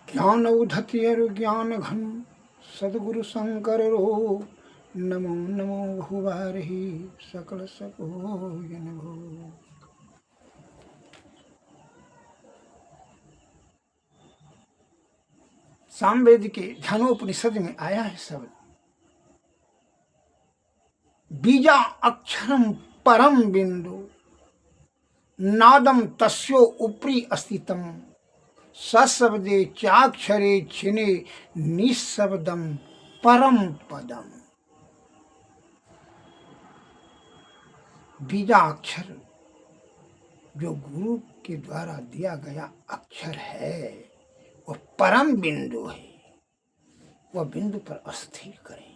ज्ञान उधति अरु ज्ञान घन सदगुरु शंकर रो। नमो नमो भुवारहि सकल सकोयन भो। सामवेद के ध्यानोपनिषद में आया है शब्द बीजा अक्षरम परम बिंदु नादम तस्यो उपरि अस्तितम सशब्दे चाक्षरे छिने निशब्दम परम पदम। बीजा अक्षर जो गुरु के द्वारा दिया गया अक्षर है वह परम बिंदु है, वह बिंदु पर अस्थिर करें।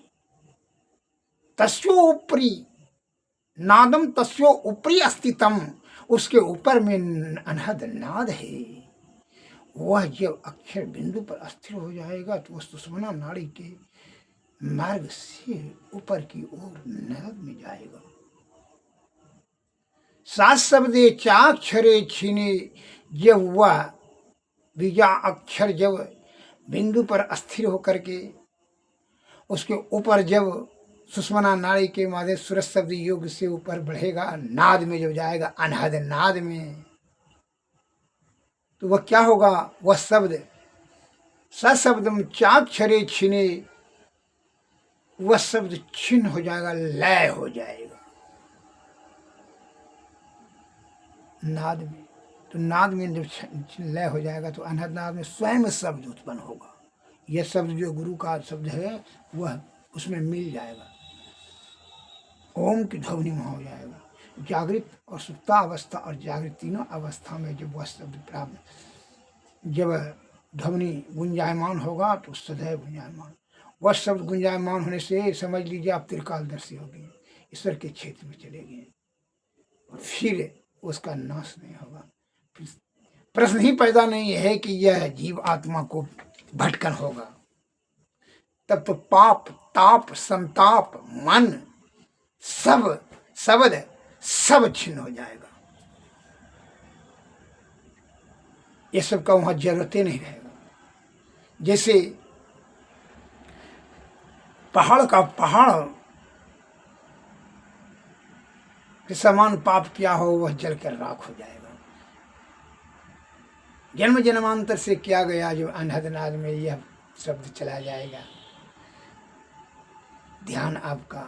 तस्यो उपरि नादम तस्यो उपरि अस्तितम, उसके ऊपर में अनहद नाद है। वह जब अक्षर बिंदु पर अस्थिर हो जाएगा तो वह सुषुम्ना नाड़ी के मार्ग से ऊपर की ओर नाद में जाएगा। सात शब्दे चाक्षरे छीने, जब वह बीजा अक्षर जब बिंदु पर अस्थिर होकर के उसके ऊपर जब सुषुम्ना नाड़ी के माध्यम सूरज शब्द योग से ऊपर बढ़ेगा, नाद में जब जाएगा, अनहद नाद में, तो वह क्या होगा? वह शब्द सशब्दम चाक्षरे छिने, वह शब्द छिन्न हो जाएगा, लय हो जाएगा नाद में। तो नाद में जब लय हो जाएगा तो अनहद नाद में स्वयं शब्द उत्पन्न होगा। यह शब्द जो गुरु का शब्द है वह उसमें मिल जाएगा, ओम की ध्वनि में हो जाएगा। जागृत और सुप्ता अवस्था और जागृत तीनों अवस्था में जब वह शब्द प्राप्त, जब ध्वनि गुंजायमान होगा तो सदैव गुंजायमान। वह शब्द गुंजायमान होने से समझ लीजिए आप त्रिकालदर्शी हो गए, ईश्वर के क्षेत्र में चले गए, फिर उसका नाश नहीं होगा। प्रश्न ही पैदा नहीं है कि यह जीव आत्मा को भटकन होगा। तब तो पाप ताप संताप मन सब शब्द सब छिन्न हो जाएगा। ये सब का वहां जरूरत ही नहीं रहेगा। जैसे पहाड़ का पहाड़ के समान पाप किया हो वह जल कर राख हो जाएगा। जन्म जन्मांतर से किया गया जो अनहद नाद में यह शब्द चला जाएगा, ध्यान आपका,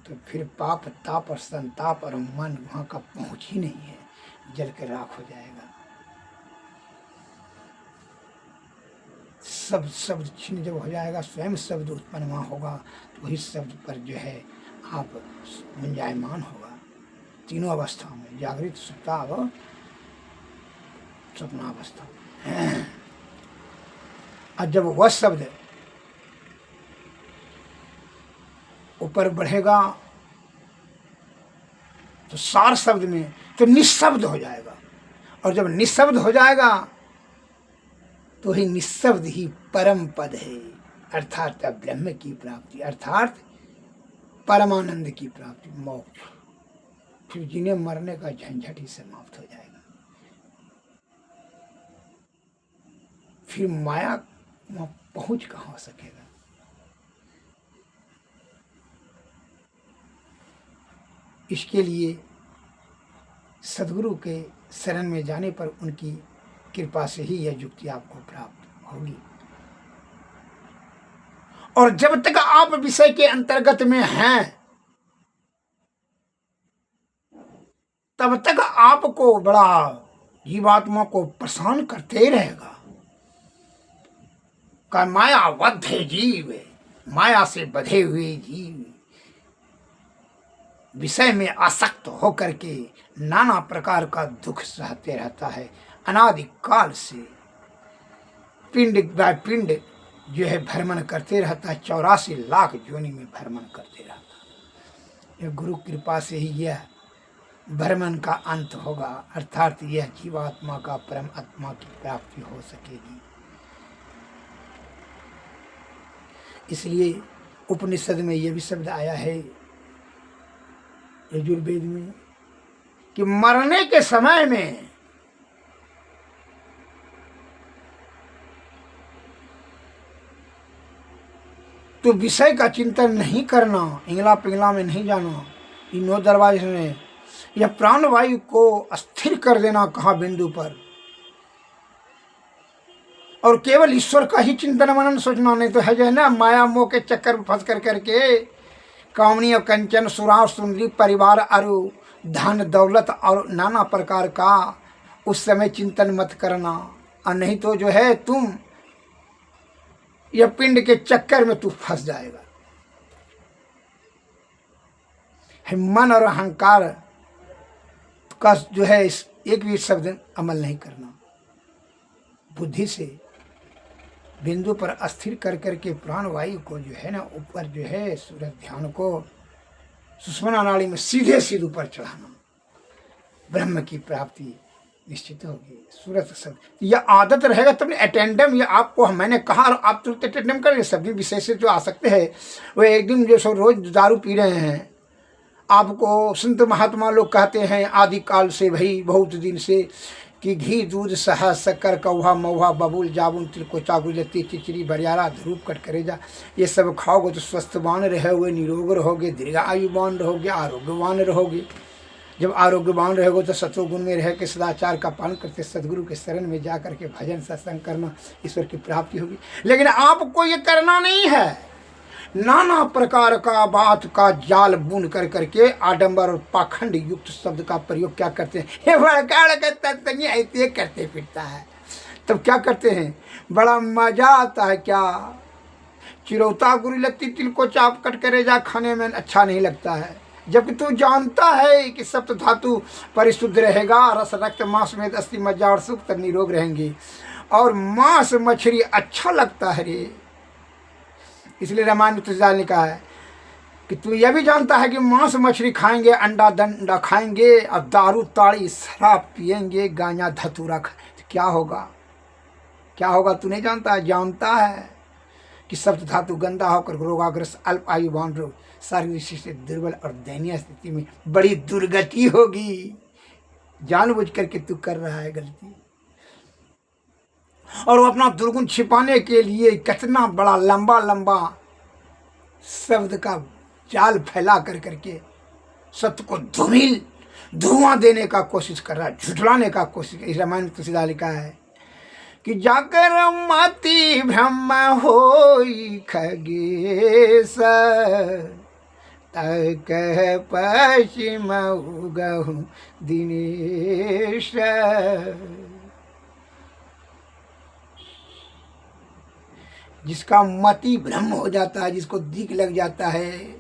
तो फिर पाप ताप और संताप और मन वहां का पहुंच ही नहीं है, जल के राख हो जाएगा। सब शब्द छिन्न जब हो जाएगा, स्वयं शब्द उत्पन्न वहां होगा, तो वही शब्द पर जो है आप गुंजायमान होगा तीनों अवस्थाओं में, जागृत सुप्ता व स्वप्नावस्था। और जब वह शब्द ऊपर बढ़ेगा तो सार शब्द में तो निशब्द हो जाएगा, और जब निशब्द हो जाएगा तो ही निशब्द ही परम पद है, अर्थात ब्रह्म की प्राप्ति, अर्थात परमानंद की प्राप्ति, मोक्ष। फिर जिन्हें मरने का झंझट ही समाप्त हो जाएगा। फिर माया वहां पहुंच कहां हो सकेगा? इसके लिए सदगुरु के शरण में जाने पर उनकी कृपा से ही यह युक्ति आपको प्राप्त होगी। और जब तक आप विषय के अंतर्गत में हैं तब तक आपको बड़ा जीवात्मा को परेशान करते ही रहेगा। का मायाबद्ध है जीव, माया से बधे हुए जीव विषय में आसक्त होकर के नाना प्रकार का दुख सहते रहता है। अनादिकाल से पिंड बाय पिंड जो है भ्रमण करते रहता है, 84 लाख योनि में भ्रमण करते रहता है। यह गुरु कृपा से ही यह भ्रमण का अंत होगा, अर्थात यह जीवात्मा का परम आत्मा की प्राप्ति हो सकेगी। इसलिए उपनिषद में यह भी शब्द आया है यजुर्वेद में कि मरने के समय में तो विषय का चिंतन नहीं करना, इंगला पिंगला में नहीं जाना, इन 9 दरवाजे में यह प्राणवायु को स्थिर कर देना कहा बिंदु पर, और केवल ईश्वर का ही चिंतन मनन सोचना। नहीं तो है जो है ना, माया मोह के चक्कर में फंस कर करके कामनी और कंचन, सुराव सुंदरी, परिवार और धन दौलत और नाना प्रकार का उस समय चिंतन मत करना, और नहीं तो जो है तुम यह पिंड के चक्कर में तू फंस जाएगा। मन और अहंकार का जो है इस एक भी शब्द अमल नहीं करना, बुद्धि से बिंदु पर अस्थिर कर करके प्राणवायु को जो है ना ऊपर जो है सूरज ध्यान को सुषुम्ना नाड़ी में सीधे सीधे ऊपर चढ़ाना, ब्रह्म की प्राप्ति निश्चित होगी। सूरज सब यह आदत रहेगा तब अटेंडम, ये आपको मैंने कहा और आप तुरंत अटेंडम करेंगे। सभी विषय से जो आ सकते हैं वो एक दिन जो सो रोज दारू पी रहे हैं, आपको संत महात्मा लोग कहते हैं आदिकाल से भाई बहुत दिन से कि घी दूध शहद शक्कर कौहा मऊहा बबूल जाबुन तिलकोचा गुलती चिचरी बरियारा धूप कटकरेजा, ये सब खाओगे तो स्वस्थवान रहोगे, निरोग रहोगे, दीर्घायुवान रहोगे, आरोग्यवान रहोगे। जब आरोग्यवान रहोगे तो सतोगुण में रह के सदाचार का पालन करते सदगुरु के शरण में जा करके भजन सत्संग करना, ईश्वर की प्राप्ति होगी। लेकिन आपको ये करना नहीं है। नाना प्रकार का बात का जाल बुन कर करके आडंबर और पाखंड युक्त शब्द का प्रयोग क्या करते हैं, ये बड़का तंगी ऐसे करते फिरता है। तब क्या करते हैं, बड़ा मजा आता है। क्या चिरौता गुरी लगती तिल को चाप कट करे जा, खाने में अच्छा नहीं लगता है। जबकि तू जानता है कि सप्त धातु परिशुद्ध रहेगा, रस रक्त मांस में अस्थि मज्जा और सुख तक निरोग रहेंगे, और मांस मछली अच्छा लगता है रे। इसलिए रामायण में तुलसीदास ने कहा है कि तू यह भी जानता है कि मांस मछली खाएंगे, अंडा दंडा खाएंगे, और दारू ताड़ी शराब पिएंगे, गांजा धतूरा खाएंगे तो क्या होगा, क्या होगा तू नहीं जानता है। जानता है कि सप्त धातु गंदा होकर रोगाग्रस्त अल्प आयुवान रोग शारीरिक से दुर्बल और दयनीय स्थिति में बड़ी दुर्गति होगी। जानबूझ करके तू कर रहा है गलती, और वो अपना दुर्गुण छिपाने के लिए कितना बड़ा लंबा लंबा शब्द का जाल फैला कर करके सत्य को धुआं देने का कोशिश कर रहा है, झुठलाने का कोशिश। इस रामायण में तुलसीदास लिखा है कि जाकर मति ब्रह्म होई खगेश, तक पश्चिम उगहु दिनेश। जिसका मति भ्रम हो जाता है, जिसको दिक लग जाता है,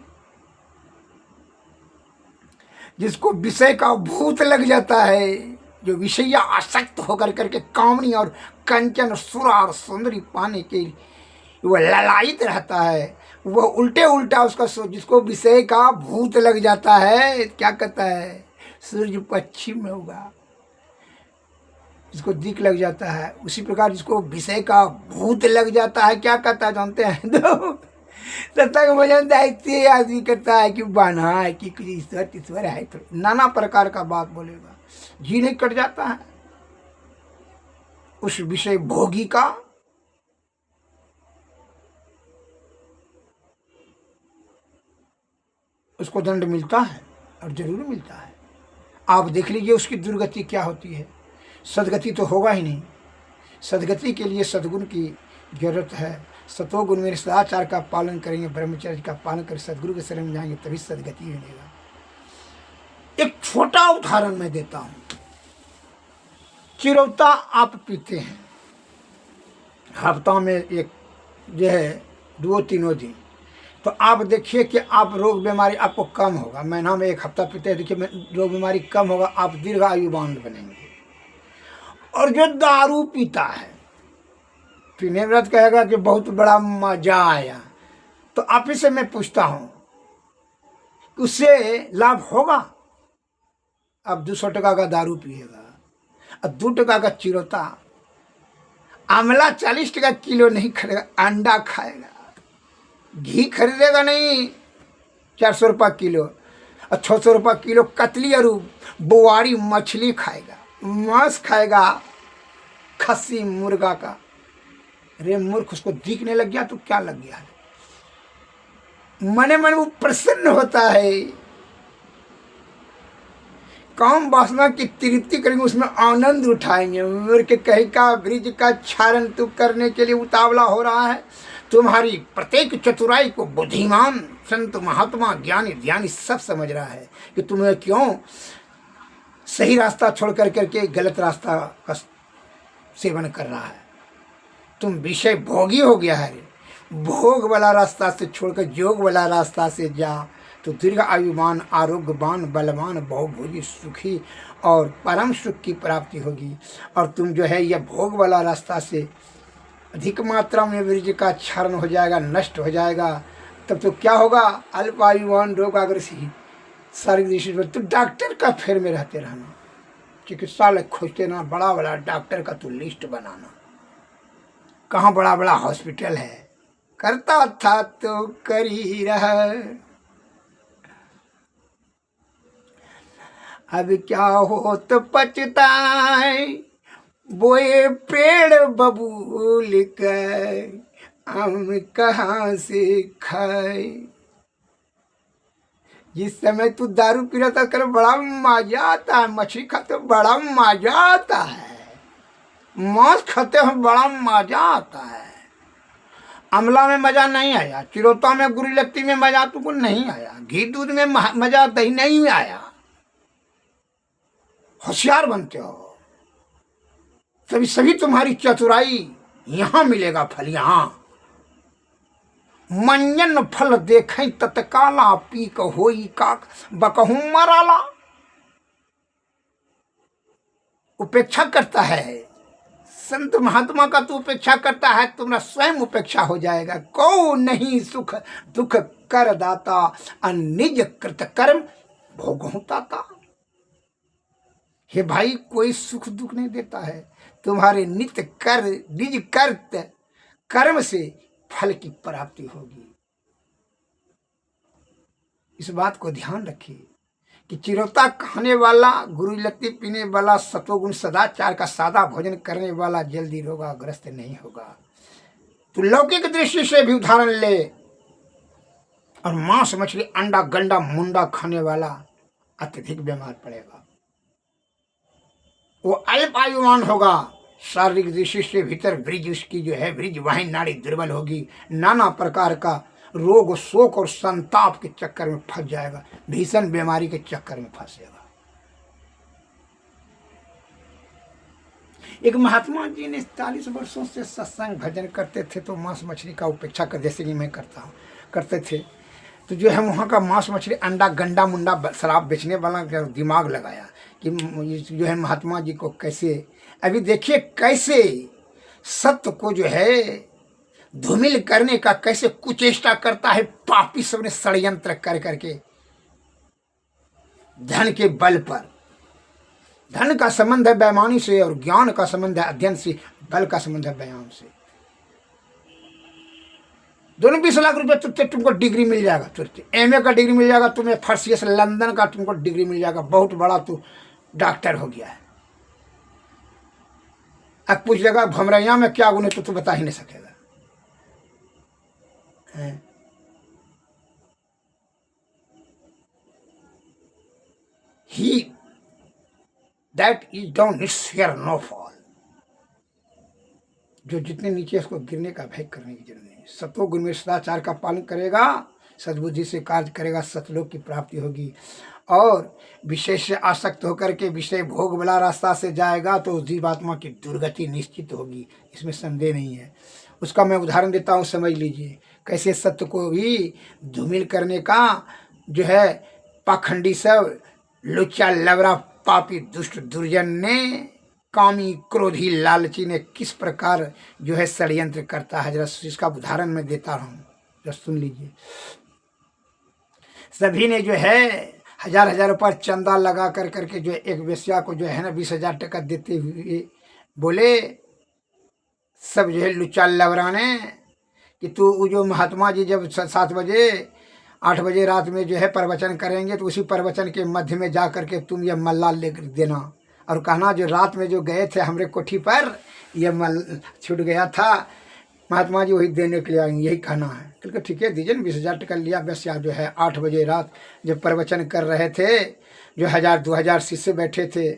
जिसको विषय का भूत लग जाता है, जो विषय आसक्त होकर करके कामनी और कंचन सुरा और सुंदरी पाने के लिए वह ललायित रहता है, वह उल्टे उल्टा उसका जिसको विषय का भूत लग जाता है, क्या कहता है, सूर्य पश्चिम में होगा, जिसको दिक लग जाता है। उसी प्रकार जिसको विषय का भूत लग जाता है, क्या कहता है जानते हैं, तो सत्संग भजन दायित्व आदमी करता है कि बना है कि कुछ ईश्वर है, तो नाना प्रकार का बात बोलेगा, जी नहीं कट जाता है उस विषय भोगी का। उसको दंड मिलता है और जरूर मिलता है। आप देख लीजिए उसकी दुर्गति क्या होती है। सदगति तो होगा ही नहीं। सदगति के लिए सद्गुण की जरूरत है। सतोगुण में सदाचार का पालन करेंगे, ब्रह्मचर्य का पालन कर सदगुरु के शरण में जाएंगे, तभी सदगति मिलेगा। एक छोटा उदाहरण मैं देता हूं। चिरौता आप पीते हैं, हफ्ता में एक जो है 2-3 दिन, तो आप देखिए कि आप रोग बीमारी आपको कम होगा। महीना में 1 हफ्ता पीते हैं, देखिए रोग बीमारी कम होगा, आप दीर्घ आयुवान बनेंगे। और जो दारू पीता है, पीने व्रत कहेगा कि बहुत बड़ा मजा आया, तो आप ही से मैं पूछता हूं उससे लाभ होगा? अब 200 टका का दारू पिएगा और 2 टका का चिरौता, आंवला 40 टका किलो नहीं खरीदेगा, अंडा खाएगा, घी खरीदेगा नहीं 400 रुपये किलो, और 600 रुपये किलो कतली और बुआरी मछली खाएगा, मांस खाएगा खस्सी मुर्गा का। अरे मूर्ख, उसको दिखने लग गया तो क्या लग गया? मने मन वो प्रसन्न होता है। काम वासना की तृप्ति करेंगे, उसमें आनंद उठाएंगे। मृग कही का ब्रिज का क्षारण तू करने के लिए उतावला हो रहा है। तुम्हारी प्रत्येक चतुराई को बुद्धिमान संत महात्मा ज्ञानी ध्यानी सब समझ रहा है कि तुम्हें क्यों सही रास्ता छोड़ कर करके गलत रास्ता का सेवन कर रहा है। तुम विषय भोगी हो गया है। भोग वाला रास्ता से छोड़कर योग वाला रास्ता से जा तो दीर्घ आयुमान आरोग्यवान बलवान बहुभोगी सुखी और परम सुख की प्राप्ति होगी। और तुम जो है यह भोग वाला रास्ता से अधिक मात्रा में वीर्य का क्षरण हो जाएगा, नष्ट हो जाएगा। तब तो क्या होगा? अल्पायुमान रोगाग्रसी शारीरिक दृष्टि पर तो डॉक्टर का फेर में रहते रहना, चिकित्सालय खोजते ना, बड़ा बड़ा डॉक्टर का तो लिस्ट बनाना। कहाँ बड़ा बड़ा हॉस्पिटल है? करता था तो कर ही रहा। अब क्या हो तो पछताए बोए पेड़ बबूल कर, आम कहाँ से खाए। जिस समय तू दारू पी रहा था कर बड़ा मजा आता है, मछली खाते बड़ा मजा आता है, मांस खाते हो बड़ा मजा आता है। अमला में मजा नहीं आया, चिरोता में गुरी लत्ती में मजा तुमको नहीं आया, घी दूध में मजा दही नहीं आया। होशियार बनते हो सभी तुम्हारी चतुराई यहां मिलेगा फल। यहां मंजन फल देखें तत्काला, पी होई का बकहू मराला। उपेक्षा करता है संत महात्मा का, तो उपेक्षा करता है, तुम्हारा स्वयं उपेक्षा हो जाएगा। को नहीं सुख दुख कर दाता, अनिज कृत कर्म भोगों ताता। हे भाई, कोई सुख दुख नहीं देता है, तुम्हारे नित्य कर निज कर्त कर्म से फल की प्राप्ति होगी। इस बात को ध्यान रखिए कि चिरोता खाने वाला, गुरु लत्ती पीने वाला, सतोगुण सदाचार का सादा भोजन करने वाला जल्दी रोगाग्रस्त नहीं होगा। तो लौकिक दृष्टि से भी उदाहरण ले, और मांस मछली अंडा गंडा मुंडा खाने वाला अत्यधिक बीमार पड़ेगा, वो अल्प आयुमान होगा। शारीरिक दृष्टि से भीतर ब्रिज उसकी जो है ब्रिज वाहिनी नाड़ी दुर्बल होगी, नाना प्रकार का रोग शोक और संताप के चक्कर में फंस जाएगा, भीषण बीमारी के चक्कर में फंसेगा। एक महात्मा जी ने 40 वर्षों से सत्संग भजन करते थे, तो मांस मछली का उपेक्षा कर, जैसे कि मैं करता हूँ, करते थे। तो जो है वहाँ का मांस मछली अंडा गंडा मुंडा शराब बेचने वाला दिमाग लगाया कि जो है महात्मा जी को कैसे, अभी देखिए कैसे सत्य को जो है धूमिल करने का कैसे कुचेष्टा करता है पापी सब ने षड्यंत्र कर करके। धन के बल पर, धन का संबंध है बेईमानी से और ज्ञान का संबंध है अध्ययन से, बल का संबंध है बयान से। दोनों 20 लाख रुपए तुझसे तुमको डिग्री मिल जाएगा, तुझसे एमए का डिग्री मिल जाएगा, तुम्हें फर्स्ट से लंदन का तुमको डिग्री मिल जाएगा, बहुत बड़ा तू डॉक्टर हो गया है। अब पूछ लेगा भमरैया में क्या गुण है, तो तू बता ही नहीं सकेगा। He that is down needs fear no fall। जो जितने नीचे उसको गिरने का भय करने की जरूरत नहीं। सतोगुण में सदाचार का पालन करेगा, सद्बुद्धि से कार्य करेगा, सतलोक की प्राप्ति होगी। और विषय से आसक्त होकर के विषय भोग वाला रास्ता से जाएगा तो उस जीवात्मा की दुर्गति निश्चित होगी, इसमें संदेह नहीं है। उसका मैं उदाहरण देता हूँ, समझ लीजिए कैसे सत्य को भी धूमिल करने का जो है पाखंडी सब लुच्चा लवरा पापी दुष्ट दुर्जन ने, कामी क्रोधी लालची ने किस प्रकार जो है षड्यंत्र करता है। जरा इसका उदाहरण मैं देता हूँ, जरा सुन लीजिए। सभी ने जो है हजार रुपये चंदा लगा कर करके जो एक वेश्या को जो है ना 20,000 टका देते हुए बोले सब जो है लुच्चा लवरा ने कि तू जो महात्मा जी जब 7 बजे 8 बजे रात में जो है प्रवचन करेंगे तो उसी प्रवचन के मध्य में जा करके तुम ये मल्ला ले देना और कहना जो रात में जो गए थे हमरे कोठी पर ये मल छूट गया था, महात्मा जी वही देने के लिए आएंगे, यही कहना है। क्योंकि ठीक है दीजिए ना, 20,000 टका लिया बस। या जो है 8 बजे रात जब प्रवचन कर रहे थे, जो 1000-2000 शिष्य बैठे थे,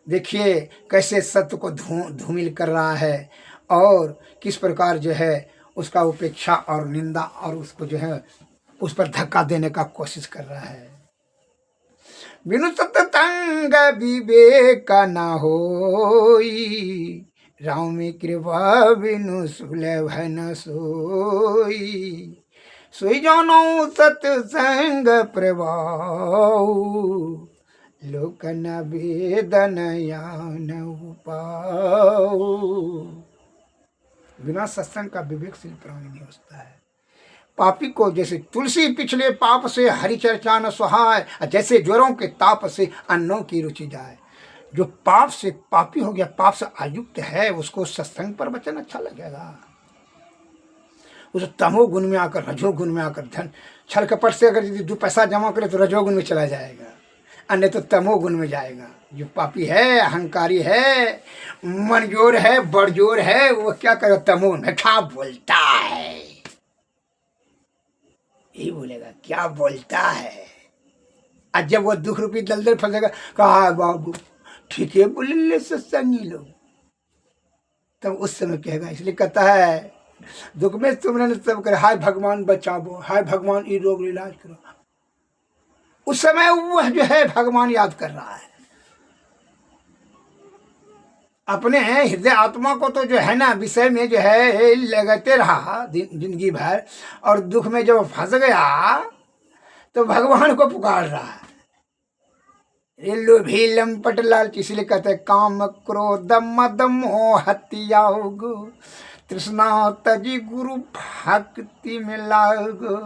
देखिए कैसे सत्य को धूमिल कर रहा है और किस प्रकार जो है उसका उपेक्षा और निंदा और उसको जो है उस पर धक्का देने का कोशिश कर रहा है। बिनु सतसंग विवेक न होई, राम कृपा बिनु सुलभ न सोई। सोई जानो सतसंग प्रभाऊ, लोक न वेदन यान उपाऊ। बिना सत्संग का विवेकशील प्राणी नहीं होता है। पापी को जैसे तुलसी पिछले पाप से हरि चर्चा न सुहाय, जैसे ज्वरों के ताप से अन्नों की रुचि जाए। जो पाप से पापी हो गया, पाप से आयुक्त है, उसको सत्संग पर वचन अच्छा लगेगा। उस तमो गुण में आकर रजोगुण में आकर धन छल कपट से अगर यदि 2 पैसा जमा करे तो रजोगुण में चला जाएगा, अन्य तो तमोगुण में जाएगा। जो पापी है, अहंकारी है, मनजोर है, बड़जोर है, वो क्या करे, तमो में क्या बोलता है, यही बोलेगा क्या बोलता है। आज जब वो दुख रूपी दलदल फंसेगा, कहा बाबू ठीक है बोले ले सत्संगी लोग, तब उस समय कहेगा। इसलिए कहता है दुख में तुमने सब करे, हाय भगवान बचाओ, हाय भगवान ये रोग इलाज करो। उस समय वह जो है भगवान याद कर रहा है अपने हृदय आत्मा को। तो जो है ना विषय में जो है लगाते रहा जिंदगी भर, और दुख में जब फंस गया तो भगवान को पुकार रहा है। लोभी लंपट लालची, इसलिए कहते काम क्रोध मद मोह हत्याओगो, तृष्णा तजी गुरु भक्ति में लागो।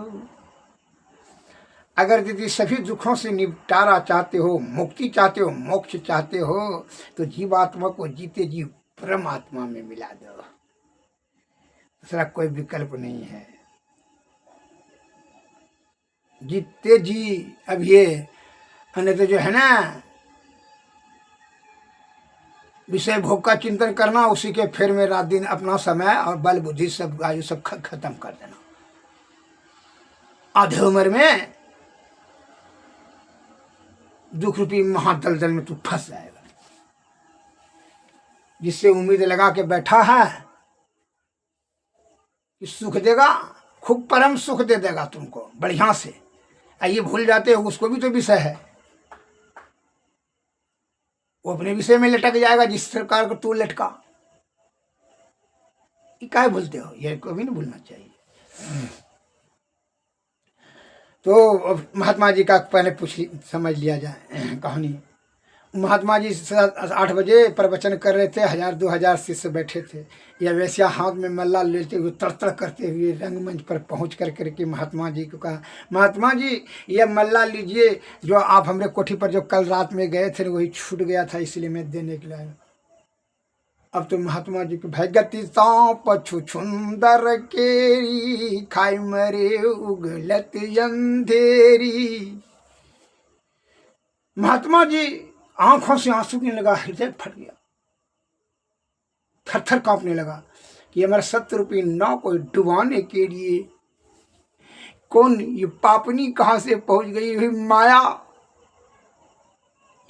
अगर यदि सभी दुखों से निपटारा चाहते हो, मुक्ति चाहते हो, मोक्ष चाहते हो, तो जीवात्मा को जीते जी परमात्मा में मिला दो। दूसरा कोई विकल्प नहीं है। जीते जी अब ये अन्य तो जो है ना विषय भोग का चिंतन करना, उसी के फेर में रात दिन अपना समय और बल बुद्धि सब आयु सब खत्म कर देना। आधे उम्र में दुख रूपी महादलदल में तू फंस जाएगा। जिससे उम्मीद लगा के बैठा है कि सुख देगा, खूब परम सुख दे देगा तुमको बढ़िया से, ये भूल जाते हो उसको भी तो विषय है। वो अपने विषय में लटक जाएगा जिस सरकार को तू लटका। ये क्या भूलते हो, ये कभी नहीं भूलना चाहिए। तो महात्मा जी का पहले समझ लिया जाए कहानी। महात्मा जी 8 बजे प्रवचन कर रहे थे, 1000-2000 शिष्य बैठे थे। यह वैश्या हाथ में मल्ला लेते हुए तड़तड़ करते हुए रंगमंच पर पहुंच करके महात्मा जी को कहा, महात्मा जी यह मल्ला लीजिए, जो आप हमारे कोठी पर जो कल रात में गए थे वही छूट गया था, इसलिए मैं देने के लिए आया। अब तो महात्मा जी को भगति पछु छुंदर केरी, खाई मरे उगलत अंधेरी। महात्मा जी आंखों से आंसू गिरने लगा, हृदय फट गया, थर थर कांपने लगा कि हमारा सत्य रूपी नाव को डुबाने के लिए कौन ये पापनी कहां से पहुंच गई हुई माया।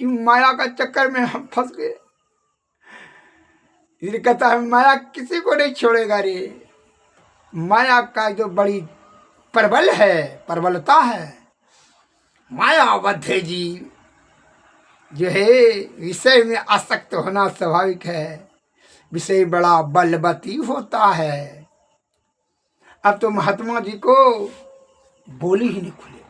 इन माया का चक्कर में हम फंस गए। इसलिए कहता है माया किसी को नहीं छोड़ेगा रे। माया का जो बड़ी प्रबल है, प्रबलता है, मायाबद्ध जीव जो है विषय में आसक्त होना स्वाभाविक है। विषय बड़ा बलवती होता है। अब तो महात्मा जी को बोली ही नहीं खुले।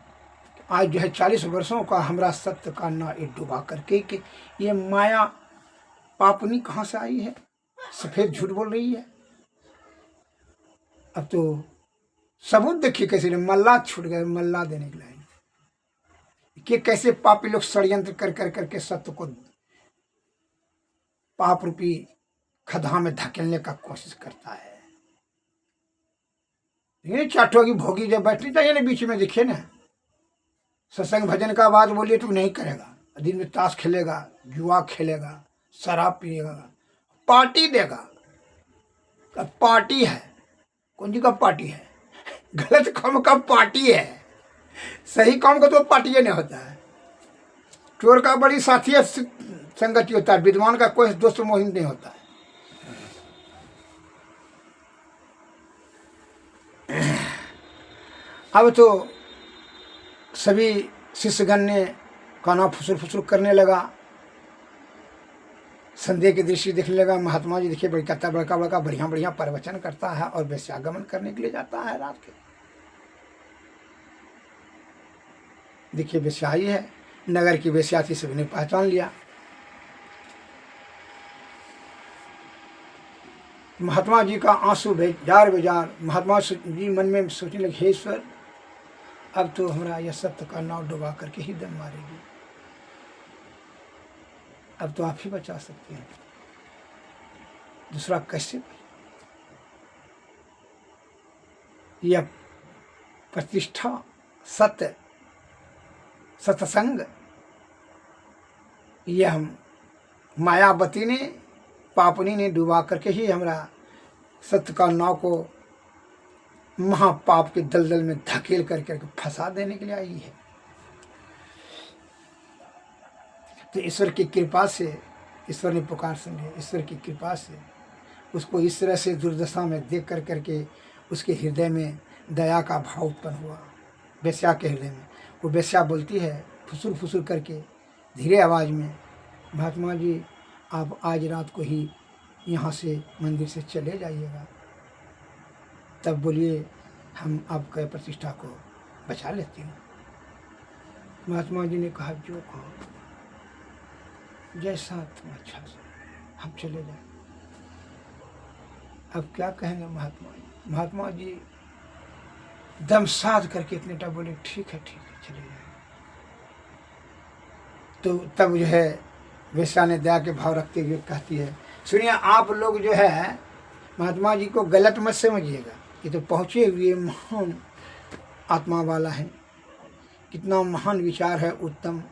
आज जो है 40 वर्षों का हमरा सत्य का ना ये डुबा करके कि ये माया पापनी कहाँ से आई है, सफेद झूठ बोल रही है। अब तो सबूत देखिए कैसे मल्ला छूट गए, मल्ला देने के लिए कि कैसे पापी लोग षड्यंत्र कर कर करके सत्य को पाप रूपी खदा में धकेलने का कोशिश करता है। ये चाटो की भोगी जब बैठनी चाहिए ना बीच में, देखिए ना सत्संग भजन का बात बोलिए तो नहीं करेगा। दिन में ताश खेलेगा, जुआ खेलेगा, शराब पिएगा, पार्टी देगा। पार्टी है कौन जी का पार्टी है? गलत काम का पार्टी है, सही काम का तो पार्टी नहीं होता है। चोर का बड़ी साथी संगति होता है, विद्वान का कोई दोस्त मोहित नहीं होता है। अब तो सभी शिष्यगण ने काना फुसुर फुसुर करने लगा, संदेह की दृष्टि देखने लगा। महात्मा जी देखिए बड़का बड़का बड़का बढ़िया बढ़िया प्रवचन करता है और वैश्यागमन करने के लिए जाता है रात के। देखिए वेश्याई है, नगर की वेश्या थी, सभी ने पहचान लिया। महात्मा जी का आंसू बेजार बेजार। महात्मा जी मन में सोचने लगे, हे ईश्वर, अब तो हमारा यह सत्य का नाव डुबा करके ही दम मारेगी, अब तो आप ही बचा सकते हैं, दूसरा कैसे? यह प्रतिष्ठा, सत्य, सत्संग, यह हम मायावती ने, पापनी ने डुबा करके ही हमारा सत्य का नाव को महापाप के दलदल में धकेल करके फंसा देने के लिए आई है। तो ईश्वर की कृपा से, ईश्वर ने पुकार सुनी, ईश्वर की कृपा से उसको इस तरह से दुर्दशा में देख कर करके उसके हृदय में दया का भाव उत्पन्न हुआ, वेश्या के हृदय में। वो वेश्या बोलती है फुसुर फुसुर करके धीरे आवाज़ में, महात्मा जी आप आज रात को ही यहाँ से मंदिर से चले जाइएगा, तब बोलिए हम आपके प्रतिष्ठा को बचा लेती हूँ। महात्मा जी ने कहा जो कहो, जैसा तुम अच्छा से, हम चले जाए। अब क्या कहेंगे महात्मा जी? महात्मा जी दम साध करके इतने टाइम बोले ठीक है चले जाए। तो तब जो है वेश्या ने दया के भाव रखते हुए कहती है, सुनिए आप लोग जो है महात्मा जी को गलत मत समझिएगा, ये तो पहुँचे हुए महान आत्मा वाला है, कितना महान विचार है, उत्तम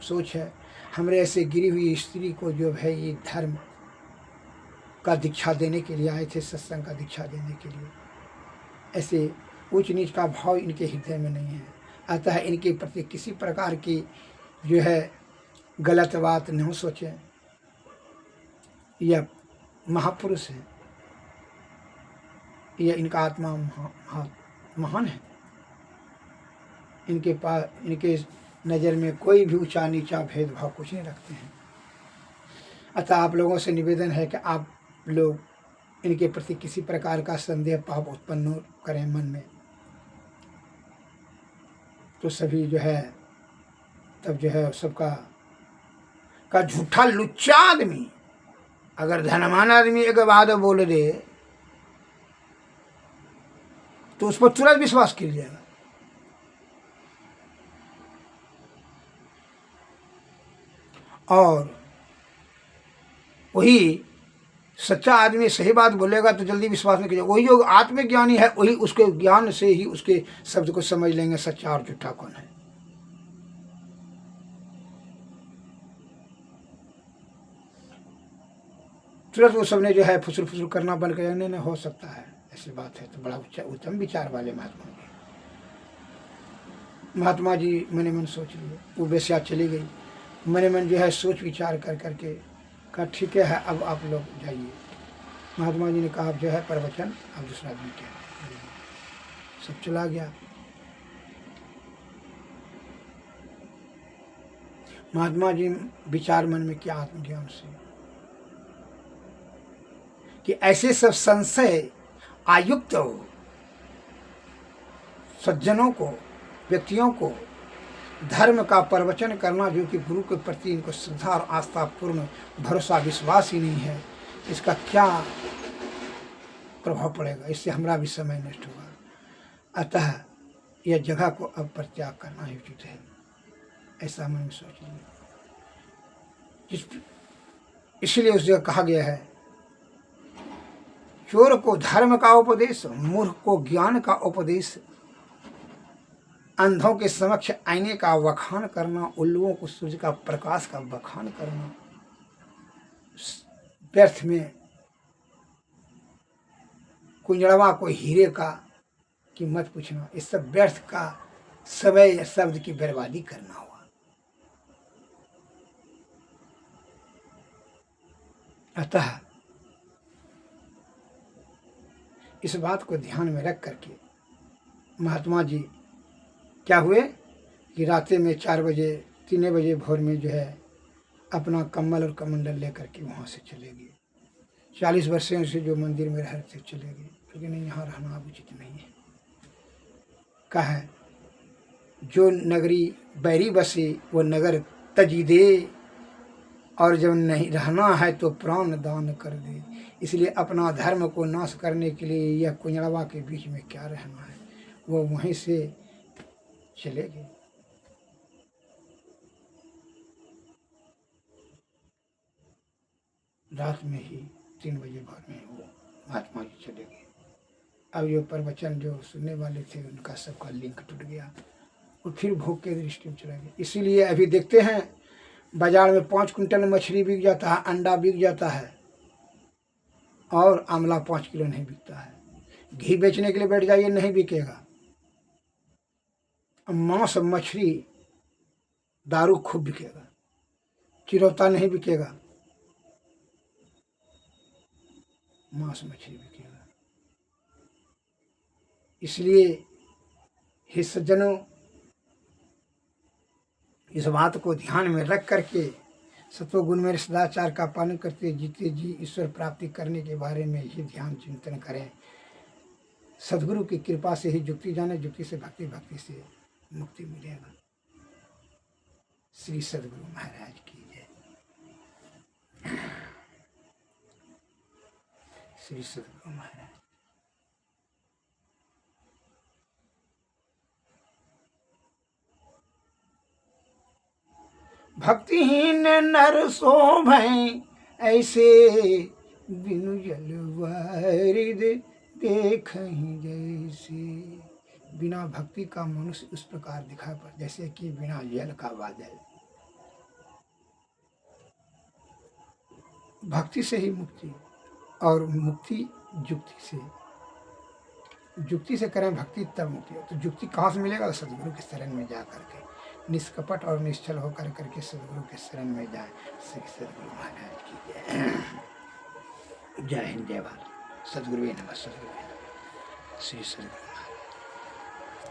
सोच है। हमरे ऐसे गिरी हुई स्त्री को जो है ये धर्म का दीक्षा देने के लिए आए थे, सत्संग का दीक्षा देने के लिए। ऐसे ऊंच नीच का भाव इनके हृदय में नहीं है, अतः इनके प्रति किसी प्रकार की जो है गलत बात नहीं सोचें। यह महापुरुष है, यह इनका आत्मा महान है, इनके पास, इनके नज़र में कोई भी ऊंचा नीचा भेदभाव कुछ नहीं रखते हैं। अतः आप लोगों से निवेदन है कि आप लोग इनके प्रति किसी प्रकार का संदेह पाप उत्पन्न करें मन में, तो सभी जो है तब जो है सबका झूठा लुच्चा आदमी, अगर धनवान आदमी एक बात बोल दे तो उस पर तुरंत विश्वास किया जाएगा। और वही सच्चा आदमी सही बात बोलेगा तो जल्दी विश्वास नहीं किया। वही जो आत्मज्ञानी है वही उसके ज्ञान से ही उसके शब्द को समझ लेंगे सच्चा और झूठा कौन है। तुरंत वो सबने जो है फुसुर फुसुर करना बंद कर, नहीं हो सकता है, ऐसी बात है तो बड़ा उत्तम विचार वाले महात्मा जी मने मन सोच लिए। वो वेश्या चली गई, मने मन जो है सोच विचार कर करके कहा ठीक है अब आप लोग जाइए। महात्मा जी ने कहा अब जो है प्रवचन अब दूसरा दिन क्या, सब चला गया। महात्मा जी विचार मन में किया आत्मज्ञान से कि ऐसे सब संशय आयुक्त सज्जनों को, व्यक्तियों को धर्म का प्रवचन करना जो कि गुरु के प्रति इनको श्रद्धा और आस्था पूर्ण भरोसा विश्वास ही नहीं है, इसका क्या प्रभाव पड़ेगा, इससे हमारा भी समय नष्ट होगा। अतः यह जगह को अब परित्याग करना ही उचित है, ऐसा मन में सोच लिया। इसलिए उस जगह कहा गया है, चोर को धर्म का उपदेश, मूर्ख को ज्ञान का उपदेश, अंधों के समक्ष आईने का वखान करना, उल्लुओं को सूर्य का प्रकाश का वखान करना, व्यर्थ में कुंजड़वा को हीरे का कीमत पूछना, इस सब व्यर्थ का समय या शब्द की बर्बादी करना हुआ। अतः इस बात को ध्यान में रख करके महात्मा जी क्या हुए कि रात्रि में 4 बजे 3 बजे भोर में जो है अपना कम्बल और कमंडल लेकर के वहाँ से चले गए। 40 वर्षों से जो मंदिर में रह रहे थे चले गए, क्योंकि नहीं यहाँ रहना अब उचित नहीं है। कहा जो नगरी बैरी बसे वो नगर तजी दे, और जब नहीं रहना है तो प्राण दान कर दे। इसलिए अपना धर्म को नाश करने के लिए यह कुंजड़वा के बीच में क्या रहना है, वो वहीं से चले गए। रात में ही 3 बजे भोर में वो महात्मा जी चले गए। अब ये प्रवचन जो सुनने वाले थे उनका सबका लिंक टूट गया, वो फिर भूख के दृष्टि में चले गए। इसीलिए अभी देखते हैं बाजार में 5 कुंटल मछली बिक जाता है, अंडा बिक जाता है, और आंवला 5 किलो नहीं बिकता है। घी बेचने के लिए बैठ जाइए, नहीं बिकेगा। मांस मछली दारू खूब बिकेगा, चिरौता नहीं बिकेगा, मांस मछली बिकेगा। इसलिए हे सज्जनों, इस बात को ध्यान में रख करके सत्वगुण में सदाचार का पालन करते जीते जी ईश्वर प्राप्ति करने के बारे में ही ध्यान चिंतन करें। सद्गुरु की कृपा से ही जुक्ति जाने, जुक्ति से भक्ति, भक्ति से मुक्ति मिलेगा। श्री सद्गुरु महाराज की जय। श्री सद्गुरु महाराज। भक्तिहीन नर शोभै ऐसे, बिनु जल वारिद देखहि जैसे। बिना भक्ति का मनुष्य उस प्रकार दिखा पर जैसे कि बिना जल का बादल। भक्ति से ही मुक्ति, और मुक्ति जुक्ति से। जुक्ति से करें भक्ति तब मुक्ति हो। तो जुक्ति कहाँ से मिलेगा? सदगुरु के शरण में जा करके निष्कपट और निश्चल होकर करके सदगुरु के शरण में जाए। श्री सदगुरु महाराज की जय। जय हिंद, जय भारत। सदगुरु नमः। सदगुरु श्री सदगुरु।